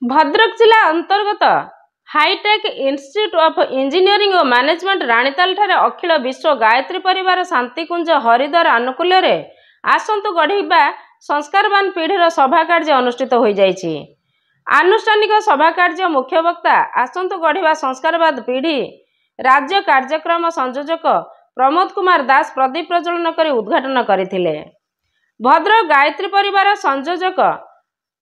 भद्रक जिला अंतर्गत hi tech institute of engineering और मैनेजमेंट राणीताल ठारे अखिल विश्व गायत्री परिवार शांतिकुंज हरिद्वार आनुकूल्य आसंतु गढ़ा संस्कारवान पीढ़ीर सभा कार्य अनुष्ठित हो जाइछि। आनुष्ठानिक सभा कार्य मुख्य वक्ता आसंतु गढ़ा संस्कारवाद पीढ़ी राज्य कार्यक्रम संयोजक प्रमोद कुमार दास प्रदीप प्रज्वलन कर उद्घाटन करथिले। भद्रक गायत्री परिवार संयोजक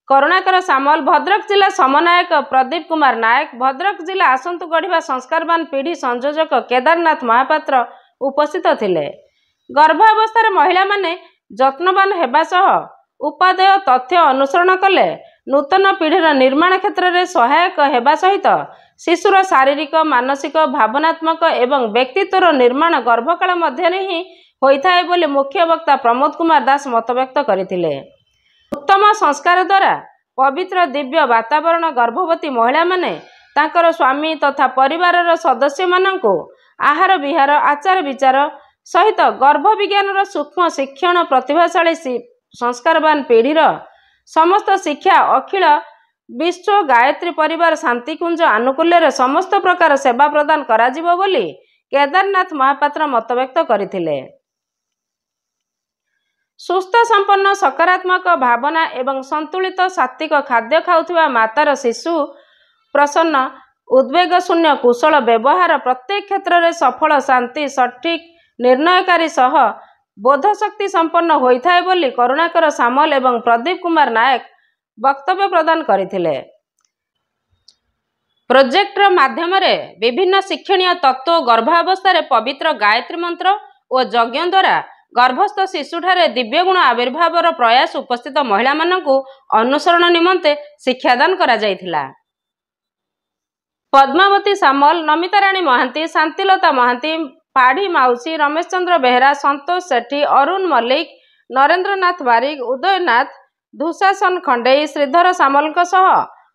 करुणाकर सामल, भद्रक जिला समन्वयक प्रदीप कुमार नायक, भद्रक जिला आसंतु गढ़ा संस्कारवान पीढ़ी संयोजक केदारनाथ महापात्र उपस्थित थिले। गर्भावस्था महिला माने जत्नवान हेबा सह उपादेय तथ्य अनुसरण कले नूतन पीढ़ीर निर्माण क्षेत्र में सहायक हेबा सहित शिशुर शारीरिक मानसिक भावनात्मक एवं व्यक्तित्वर निर्माण गर्भकाल मध्य ही होता है बोली मुख्य वक्ता प्रमोद कुमार दास मतव्यक्त करथिले। उत्तम संस्कार द्वारा पवित्र दिव्य वातावरण गर्भवती महिला माने तांकर स्वामी तथा परिवार सदस्य मानंको आहार विहार आचार विचार सहित गर्भ विज्ञान सूक्ष्म शिक्षण प्रतिभाशाली संस्कारवान पीढ़ीर समस्त शिक्षा अखिल विश्व गायत्री परिवार शांतिकुंज आनुकूल्य समस्त प्रकार सेवा प्रदान कराजिबो बोली केदारनाथ महापात्र मतव्यक्त करथिले। सुस्थ संपन्न सकारात्मक भावना एवं संतुलित सात्विक खाद्य खाउथिबा मातार शिशु प्रसन्न उद्वेग शून्य कुशल व्यवहार प्रत्येक क्षेत्र में सफल शांति सठिक निर्णयकारी सह बोधशक्ति संपन्न होइथाय बोली करुणाकर सामल एवं प्रदीप कुमार नायक वक्तव्य प्रदान करथिले। प्रोजेक्टर माध्यम विभिन्न शिक्षणीय तत्व गर्भावस्था पवित्र गायत्री मंत्र और यज्ञ द्वारा गर्भस्थ शिशुठारे दिव्यगुण आविर्भाव प्रयास उपस्थित महिला मानकु अनुसरण निमंते शिक्षादान करा जायथिला। पद्मावती सामल, नमिता राणी महांती, शांतिलता महांती, पाढ़ी माउसी, रमेश चंद्र बेहरा, संतोष सेठी, अरुण मल्लिक, नरेंद्रनाथ बारिक, उदयनाथ, दुशासन खंडेई, श्रीधर सामल सह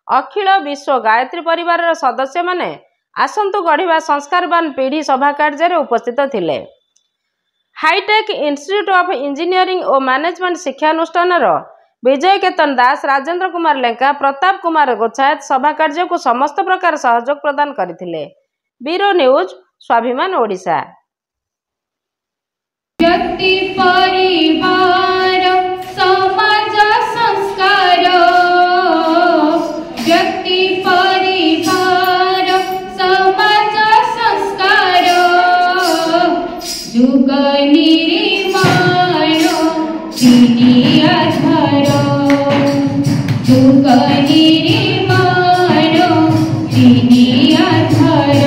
अखिल विश्व गायत्री परिवार सदस्य माने आसंतु गढ़ा संस्कारवान पीढ़ी सभा कार्य उपस्थित थिले। हाईटेक इंस्टीट्यूट ऑफ इंजीनियरिंग और मैनेजमेंट शिक्षानुष्ठान विजय केतन दास, राजेंद्र कुमार लेंका, प्रताप कुमार गोछायत सभा कार्य को समस्त प्रकार सहयोग प्रदान करथिले। ब्यूरो न्यूज, स्वाभिमान ओडिशा। व्यक्ति परिवार समाज संस्कार, व्यक्ति परिवार समाज संस्कार, जुग निर्माण तिनी आधार, जुग निर्माण तिनी आधार।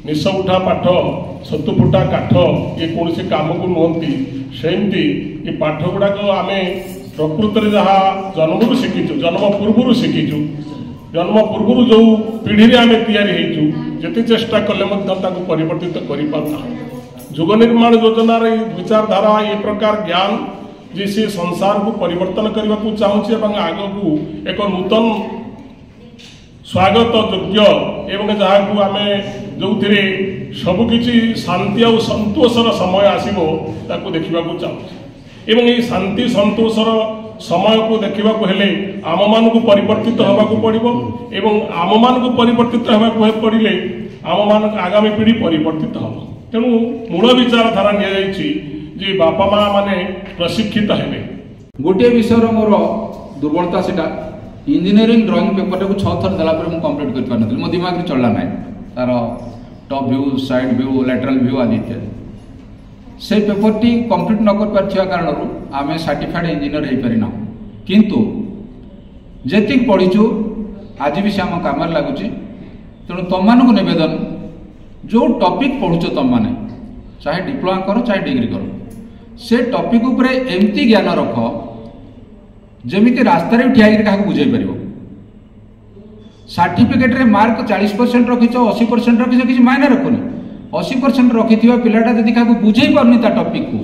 निशुठा पाठ सतुफुटा काठ ये कौन से कम को नुहति सेमती ये पाठ गुड़ाक आम प्रकृत में जहाँ जन्म शिखीचु जन्म पूर्व शिखीचु जन्म पूर्व जो पीढ़ी आम या चेष्टा कले परिवर्तित कर जुग निर्माण योजनार विचारधारा ये प्रकार ज्ञान जे से संसार को परिवर्तन करने को चाहूँगी आग को एक नूतन स्वागत योग्य एवं जहाँ को आम जो सबकि शांति और संतोषर समय आसो ताकू देखा चाहूँ एवं ये शांति संतोषर समय को देखा हेले आम मान को परिवर्तित होगा पड़ो एवं आम मान को परिवर्तित होगा पड़े आम मान आगामी पीढ़ी परिवर्तित हम तेणु मूल विचारधारा नि बापा माँ माने प्रशिक्षित हेले। गोटे विषय मोर दुर्बलता से इंजीनियरिंग ड्राइंग पेपर को 6 थर देला मुझे कंप्लीट कर पार मो दिमाग चलला ना तार top view side view lateral view आदि इत्यादि से पेपर टी कंप्लीट न कर पार कारण आम सर्टिफाइड इंजीनियर हो पारिना किंतु जेतिक पढ़ीचु आज भी से आम कम लगुच। तेणु तुम मानक नवेदन जो टॉपिक पढ़ुच तुम मैंने चाहे डिप्लोमा करो चाहे डिग्री करो से टॉपिक उपरे एमती ज्ञान रख जमीती रास्तार भी ठिया क्या बुझे पार। सर्टिफिकेट रे मार्क 40% रखी 80% रखी किसी मायने रखुनी। 80% रखी पिलाटा जदि क्या बुझे पारनी ता टॉपिक को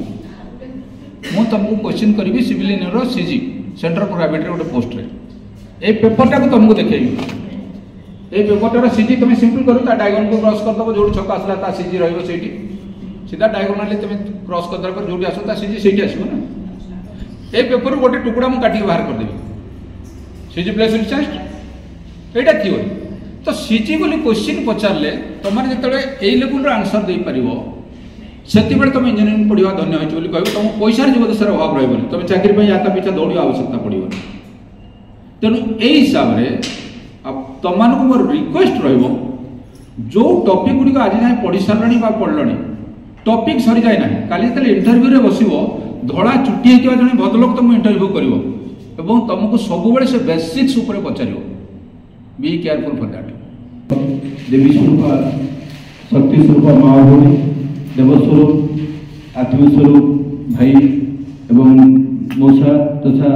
मु तुमको क्वेश्चन करी civil engineer CG central private गोटे पोस्ट रे ए पेपरटा को तुमको देखेबी। ए पेपरटार सीजी तुम सिंपल करो ता डायगोनल को क्रॉस कर दबो जो छक आसला ता सीजी रहइबो सेठी सीधा डायगोनली तुम क्रॉस कर दर पर जोटी आसो ता सीजी सेठी आसीबो ना। ए पेपर गोटे टुकड़ा मु काटी बाहर कर देबी सीजी प्लस रिसर्च एटा थ्योरी। तो सीजी बोली क्वेश्चन पचारले तुम माने जतले ए लेवल रो आंसर दे परिबो सेति बेले तुम इंजीनियरिंग पढ़िवा धन्य होइछ बोली कहबो। तुम पैसा जीव देशर अभाव रहबो तुम चाकरी पे याता पीछा दौड़िया आवश्यकता पड़िबो। तेणु ए हिसाब रे तुम मानक मोर रिक्वेस्ट रहिबो जो टॉपिक गुडी आज जाय पढ़ी सारलानी बा पढ़लनी टॉपिक सरी जाय ना काली जतले इंटरव्यू रे बसिबो धड़ा चुटी हेतिवा जने भद्रलोक तुम इंटरव्यू करिवो एवं तुमको सब बेले से बेसिक्स ऊपर पचारिवो। Be careful for that. देवी स्वरूपा शक्ति स्वरूपा माँ भूमि देवस्वरूप आत्मस्वरूप भाई एवं मौसा तथा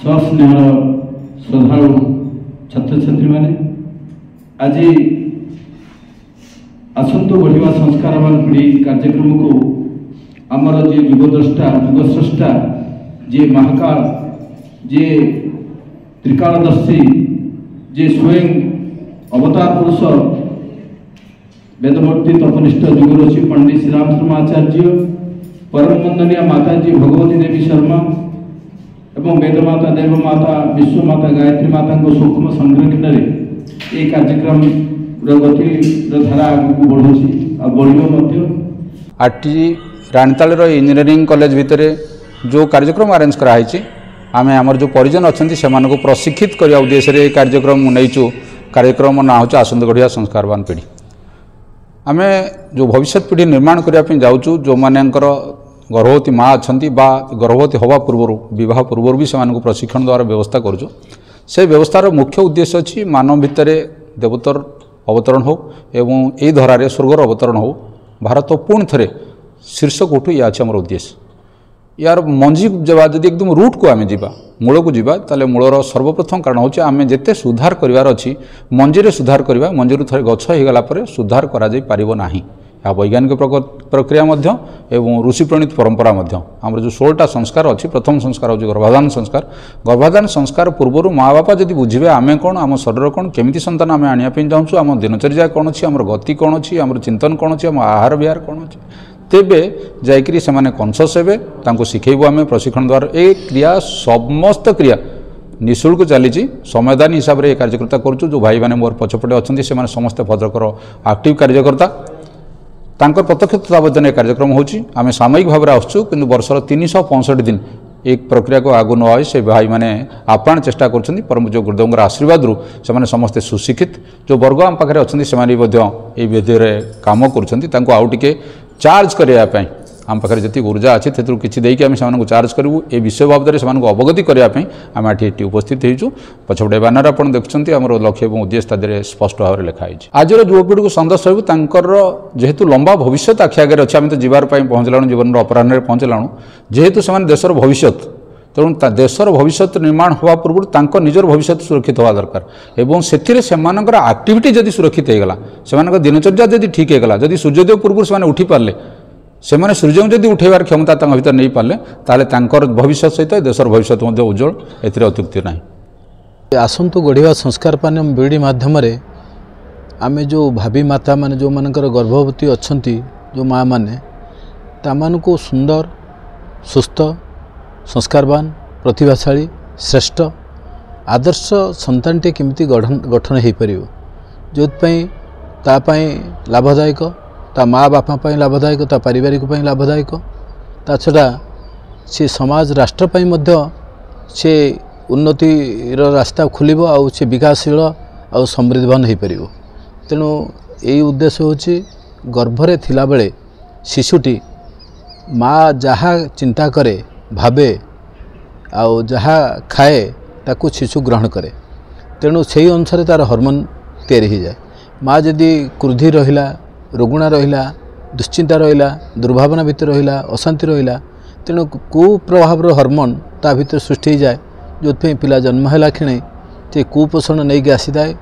सस्नेह श्रद्धालु छात्र छात्री मैंने आज आसंत बढ़िया संस्कारवान पीढ़ी कार्यक्रम को आमर जे युगद्रष्टा युगस्रष्टा जे महाकाल जे त्रिकालदर्शी जे स्वयं अवतार पुरुष वेदमूर्ति तपनिष्ठ युगऋषि पंडित श्री राम शर्मा आचार्य परम वंदनीय माताजी भगवती देवी शर्मा एवं वेदमाता देवमाता विश्वमाता गायत्री माता सूक्ष्म संरक्षण ये कार्यक्रम गति धारा आगे बढ़ुची बढ़ आरटी राणीताल इंजीनियरिंग कॉलेज भितर जो कार्यक्रम अरेंज कराई आमे आमर जो परिजन अच्छा से प्रशिक्षित करने उद्देश्य ये कार्यक्रम नहींचु। कार्यक्रम ना हो आसंत गढ़िया संस्कारवान पीढ़ी आमे जो भविष्य पीढ़ी निर्माण करने जाऊँ जो मानकर गर्भवती माँ अच्छा गर्भवती हवा पूर्व विवाह पूर्व भी से प्रशिक्षण द्वारा व्यवस्था करुँ से व्यवस्थार मुख्य उद्देश्य अच्छी मानव भितर देवतर अवतरण हो एवं यही धरार स्वर्गर अवतरण हो भारत पुणी थे शीर्षक उठू या आम उद्देश्य यार मंजी जब एकदम रूट को आम जा मूल को जीवा ताले मूलर सर्वप्रथम कारण होचे आम जिते सुधार करार अच्छी मंजीरे सुधार करवा मंजीरू थे गछ होगला सुधार करा पारिबो नाही। या वैज्ञानिक प्रक्रिया मध्य एवं ऋषि प्रणीत परंपरा मध्य आमर जो 16टा संस्कार अच्छी प्रथम संस्कार होची गर्भाधान संस्कार पूर्व माँ बापा जब बुझे आम कौन आम शरीर कौन केमिति संतान आम आने चाहूँ आम दिनचर्या कौन अच्छी आम गति कौन अच्छी आम चिंतन कौन अच्छी आम आहार विहार कौन अच्छी तेबे जाइकरी से कनसस हे तांको शिखेबू आम प्रशिक्षण द्वारा ए क्रिया समस्त क्रिया निःशुल्क चली समयदान हिसाब से कार्यकर्ता करुँ जो भाई मैंने मोर पछपटे अच्छा से समस्ते भद्रकर आक्टिव कार्यकर्ता तांकर प्रत्यक्ष तत्वावधान कार्यक्रम होची आम सामयिक भाव में आसुँ कि वर्षर 365 दिन एक प्रक्रिया को आगु नई से भाई मैंने आप्राण चेष्टा कर परम जो गुरुदेव आशीर्वाद रु से समस्ते सुशिक्षित जो वर्ग आम पाखे अच्छा से विधि कम कर चार्ज करने आम पाखे जी ऊर्जा अच्छी से किसी देकी आम चार्ज करूँ ये विषय बाबद से अवगति करने आम ये उपस्थित होइछु। पछपटे बैनर आप देखुं आम लक्ष्य और उद्देश्य तादे स्पष्ट भाव में लिखाई आज युवपीढ़ी को संदेश रहा जेहेतु लंबा भविष्य आखि आगे अच्छे आम तो जीवार पहुँचला जीवन अपराह पहुँचला जेहेतु से देशर भविष्य तेणु देशर भविष्य निर्माण होगा पूर्व निजर भविष्य सुरक्षित होगा दरकार एवं से आक्टिविटी जदि सुरक्षित होगला से दिनचर्या जदि ठीक होगला जदि सूर्योदय पूर्व से उठी पारे से सूर्य जदि उठेबार क्षमता भीतर नहीं पारे ताले भविष्य सहित देशर भविष्य उज्जवल एथिरे अत्युक्ति नहीं। आसंतु गढ़िया संस्कार पान्यम बीड़ी माध्यम आमे जो भाभी माता माने जो मानकर गर्भवती अच्छी जो माँ माने तामानकु सुंदर सुस्थ संस्कारवान प्रतिभाशाली श्रेष्ठ आदर्श संतानटे केमिति गठन हो पार जो तापाई लाभदायक ता माँ बापा लाभदायक ता पारिवारिक लाभदायक ता छड़ा से समाज राष्ट्रपाई मध्य से उन्नतिर रास्ता खोलिबो आउ से विकासशील आउ समृद्धवान हो पार तेणु यही उद्देश्य होची गर्भरे थिला बेले शिशुटी माँ जहाँ चिंता करे भावे आउ जहाँ खाए ताकू शिशु ग्रहण करे तेणु से अनुसार तार हर्मोन तैयारी हो जाए। माँ जदि क्रोधी रहिला रोगुणा रहिला दुश्चिंता रहिला दुर्भावना भितर रहिला अशांति रहिला तेणु कुप्रभाव हर्मोन ता भीतर सृष्टि हो जाए जो पिला जन्म है क्षणे से कुपोषण नहीं कि आसी थाए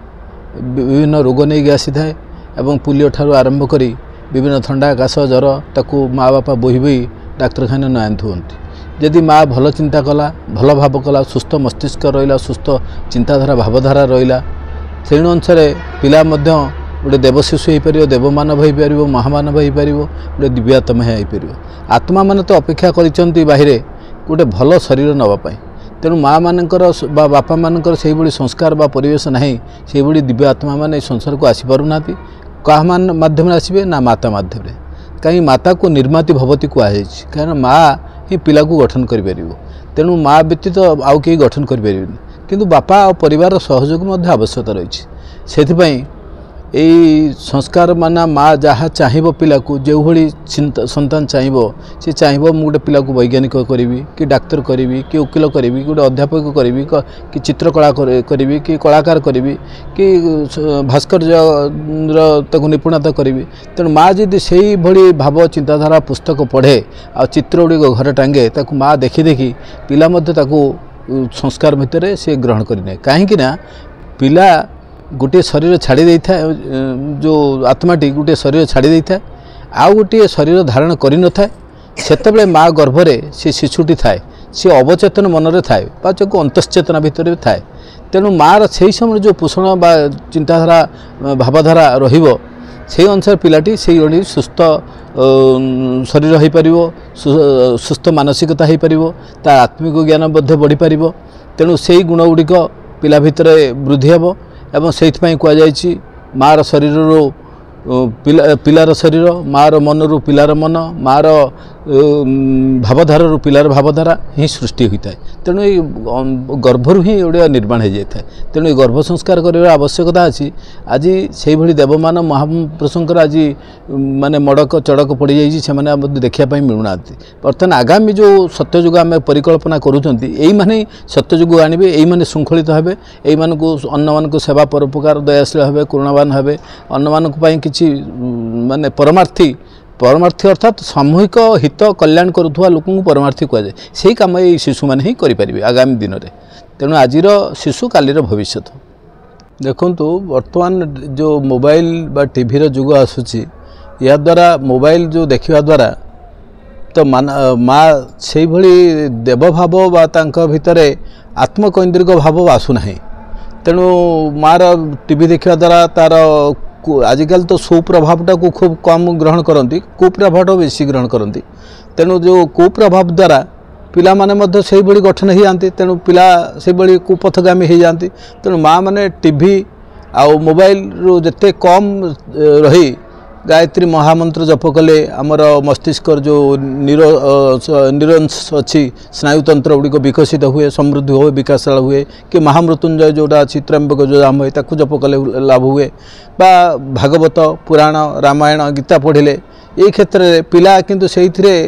विभिन्न रोग नहीं कि आसी थाए एवं पोलियो ठारू आरंभ करी विभिन्न थंडा काश जर ताकू माँ बापा बोही बोही डाक्तखाना न आनुंट जदि माँ भल चिंता कला भल भाव कला सुस्थ मस्तिष्क रहा सुस्थ चिंताधारा भावधारा रहा से अनुसार पिला गोटे देवशिशु हो पार देवमानव हो पार महामानव हो पार गोटे दिव्यात्मा हो पार आत्मा मान तो अपेक्षा कर बाहर गोटे भल शरीर नापी तेणु माँ मानकर बापा मानकर से भाई संस्कार बा परिवेश ना से भाई दिव्य आत्मा मान संसार को आसीपार ना क्या माध्यम आसबे ना माता माध्यम कहीं माता को निर्माति भवती कहुई कहीं माँ ही पिला को गठन कर तेणु माँ व्यतीत आउ कहीं गठन कर किंतु बापा और परिवार सहयोग आवश्यकता रही से यही संस्कार माना माँ जहाँ चाहब पिला को जो भाई संतान चाहब सी चाहब मुझे गोटे पिला को वैज्ञानिक करी कि डाक्तर करी कि वकिल करी गोटे अध्यापक करी कि चित्रकला करी कि कलाकार करी कि भास्कर्य निपुणता करी तेणु माँ जदि से भाई भाव चिंताधारा पुस्तक पढ़े आ चित्र गुड़िक घर टांगे ताकू माँ देखी देखी पिला संस्कार भितर से ग्रहण करने कहीं पिला गोटे शरीर छाड़ी दे था जो आत्माटी गोटे शरीर छाड़ी दे था आउ गोटे शरीर धारण करि न थाए सेतबेले माँ गर्भरे से शिशुटी थाए सी अवचेतन मनरे थाए बा जो अंतश्चेतना भितर थाए तेणु माँ से समय जो पोषण बा चिंताधारा भावधारा रहिबो से अनुसार पिलाटी से भाई सुस्थ शरीर हो पार सुस्थ मानसिकता हो पार ता आत्मिक ज्ञान बढ़ी पार तेणु से गुण गुड़िक पिला भितर वृद्धि हे एवं से कहुई मार शरीर पिलार शरीर मार मन रु पिलार मन मार भावधारा रु पिलार भावधारा ही सृष्टि होता है तेणु ये गर्भरु ही गोटे निर्माण हो जाए तेणु गर्भ संस्कार कर आवश्यकता अच्छी आज से भाई देवमान महापुरुषंकर आज माने मड़क चड़क पड़ जाए देखापी मिलूना बर्तमान आगामी जो सत्ययुग आम परिकल्पना करूँ मैंने सत्ययुग आणवे यही श्रृंखलित हे यही अन्न मान सेवा परोपकार दयाशील हे करुणावान हे अन्न मान कि माने परमार्थी अर्थात सामूहिक हित कल्याण करुवा लोक परमार्थी कहुए से कम ये शिशु मैंने ही करें आगामी दिन में तेणु आज शिशु कालीर भविष्य देखु बर्तमान जो मोबाइल बा टीवी जुग आसूची या द्वारा मोबाइल जो देखा द्वारा तो माँ से भली देवभाव बा भितर आत्मकैंद्रिक भाव आसुना तेणु मार टीवी देखा द्वारा तार आजिकल तो सुप्रभावटा को खूब कम ग्रहण करती कुप्रभावटा बेसी ग्रहण करती तेणु जो कुप्रभाव द्वारा पिला माने से भाई गठन हो जाती तेणु पिला से भाई कुपथगामी हो जाती तेणु माँ मैंने टीवी आउ मोबाइल रू जिते कम रही गायत्री महामंत्र जप कले आमर मस्तिष्क जो न्यूरॉन्स अच्छी स्नायुतंत्र गुड़िक विकसित हुए समृद्धि हुए विकासशील हुए कि महामृत्युंजय जोटा अच्छी त्रंबक जो आम हुए ताकू जप कले लाभ हुए बा भागवत पुराण रामायण गीता पढ़िले ये क्षेत्र में पिला किंतु से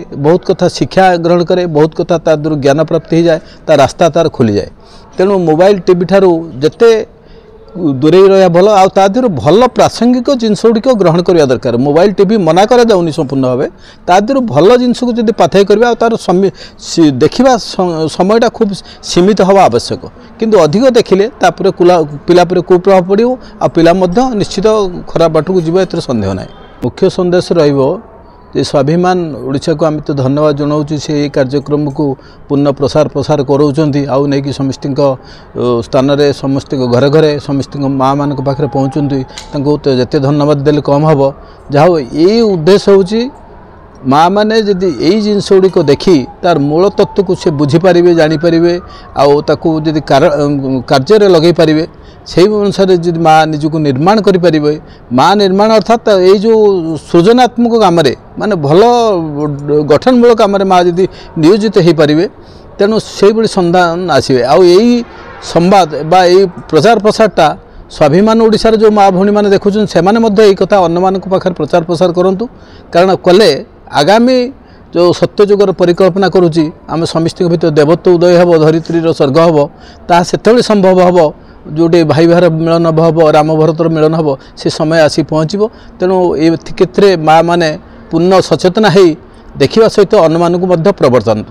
बहुत कथा शिक्षा ग्रहण करे बहुत कथा तार ज्ञान प्राप्ति हो जाए ता रास्ता तार खोली जाए तेणु मोबाइल टीवी ठारू जिते दूरे रहा भल आदि भल प्रासंगिक जिनस गुड़िक ग्रहण करवा दरकार मोबाइल टीवी मना करा जाउनी संपूर्ण भाव तादर भल जिनस को जब पाथाई करवा तार देखा समयटा खूब सीमित हवा आवश्यक किंतु अधिक देखिले तापर पिला कुप्रभाव पड़ो आ पिला निश्चित खराब बाट को जीव ए सन्देह ना मुख्य संदेश रहिबो जे स्वाभिमान ओडिशा को आम तो धन्यवाद जनाऊँ से कार्यक्रम को पूर्ण प्रसार कराउछंती आउ नहीं कि समस्त स्थान रे समस्त घरे घरे समस्त माँ मान पाखे पहुँचती तो जिते धन्यवाद देले कम हम जहाँ यही उद्देश्य होची माँ मैंने जदि यही जिनस गुड़िक देखी तार मूल तत्व को से बुझीपारे जानीपारे आउ जदि कार्य लगे पारे से अनुसार जब माँ निजक निर्माण करें माँ निर्माण अर्थात ये जो सृजनात्मक कम माने भल गठनमूलक कम माँ जदि नियोजित हो पारे तेणु से भाई संधान आसवे आउ यही संवाद बा यही प्रचार प्रसारटा स्वाभिमान ओडिशार जो माँ भौणी मैंने देखुं से कथा अन्न मान पाखे प्रचार प्रसार करूँ कारण कले आगामी जो सत्यजुगर परिकल्पना करुच्ची आम समस्त भर देवत्व उदय हे धरित्रीर स्वर्ग हम ता से संभव हम जोटे भाई भार मिलन हम राम भरतर मिलन हम से समय आसी पहुँचब तेणु ये क्षेत्र माँ मैंने पूर्ण सचेतना हो देखा सहित अन्य मानक प्रवर्तन।